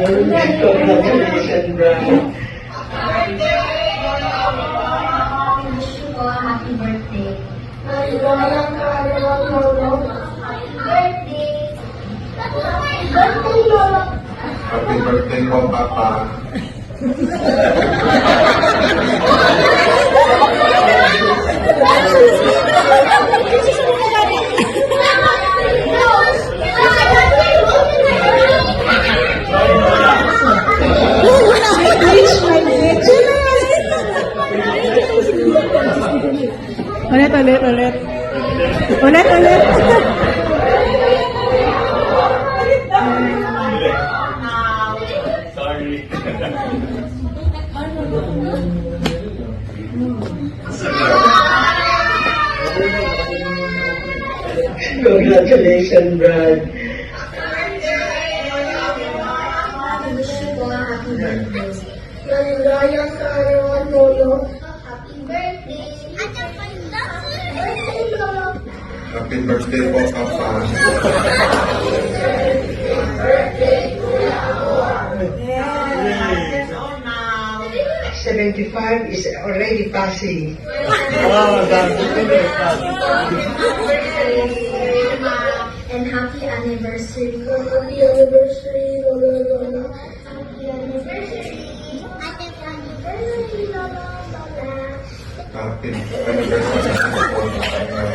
Congratulations, Brian. Wish you a happy birthday. Happy birthday, Lolo. Happy birthday po, Papa. Ulit. Congratulations, Brad. Wish you a happy birthday. Maligayang kaarawan, Lolo. Happy birthday. Birthday, Lolo. Happy birthday po, Papa. 75 is already passing. And happy anniversary. Happy anniversary, Lolo. Happy anniversary. Happy anniversary, Lolo. Happy anniversary po, Papa.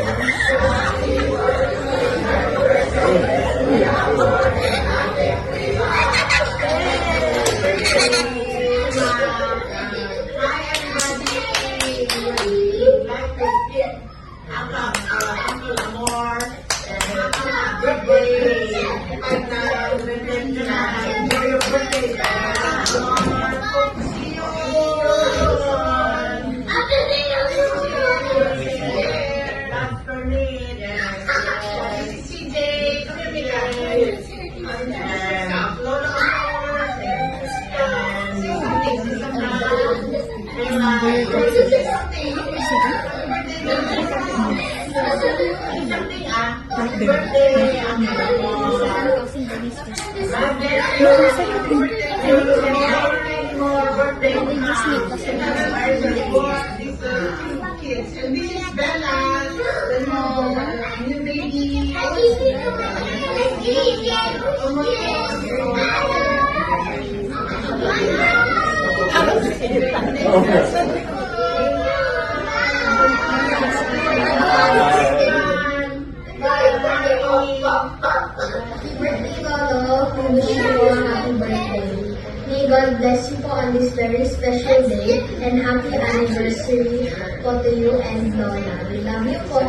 May God bless you po on this very special day and happy anniversary po to you and Lola. We love you po.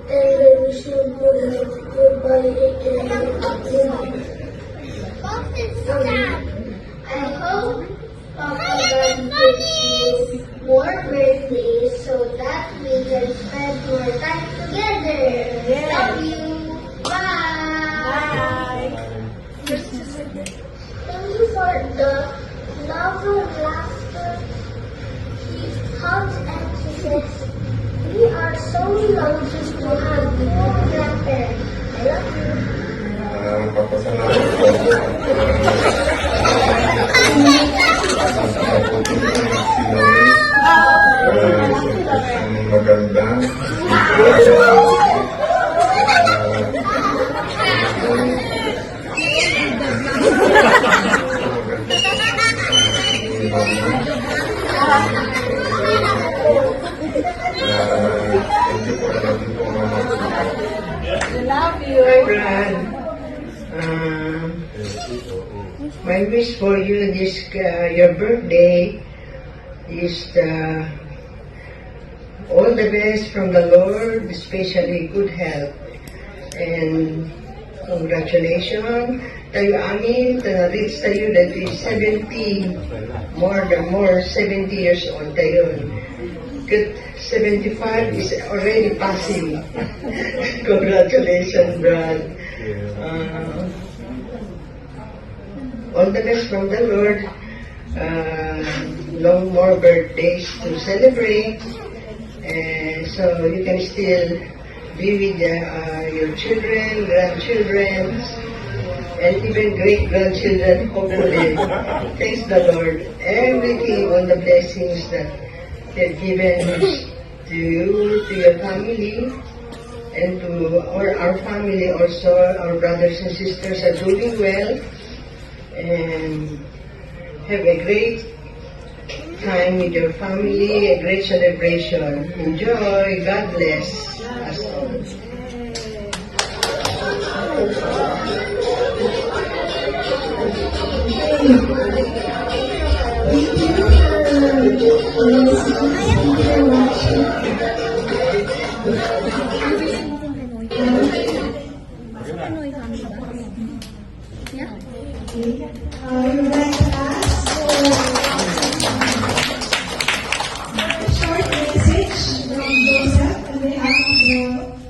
And I wish you good health, goodbye, and I hope Papa God gives you more birthdays so that we can spend more time together. Love you. Bye. thank you for the love and laughter, hugs and kisses. We are so lucky to have you, grandparents. I love you. Papasalamat po. Maganda. Hi, Brad. My wish for you this your birthday is all the best from the Lord, especially good health. And congratulations tayo amin, na-reach tayo that is 70, more 70 years old tayo. Good 75 is already passing. Congratulations, Brad. All the best from the Lord. Long more birthdays to celebrate. And so you can still be with your children, grandchildren, and even great-grandchildren, hopefully. Thanks the Lord. Everything on the blessings that they've given to you, to your family, and to our family also. Our brothers and sisters are doing well, and have a great time with your family, a great celebration. Enjoy. God bless us all. Short message from Joseph on behalf of the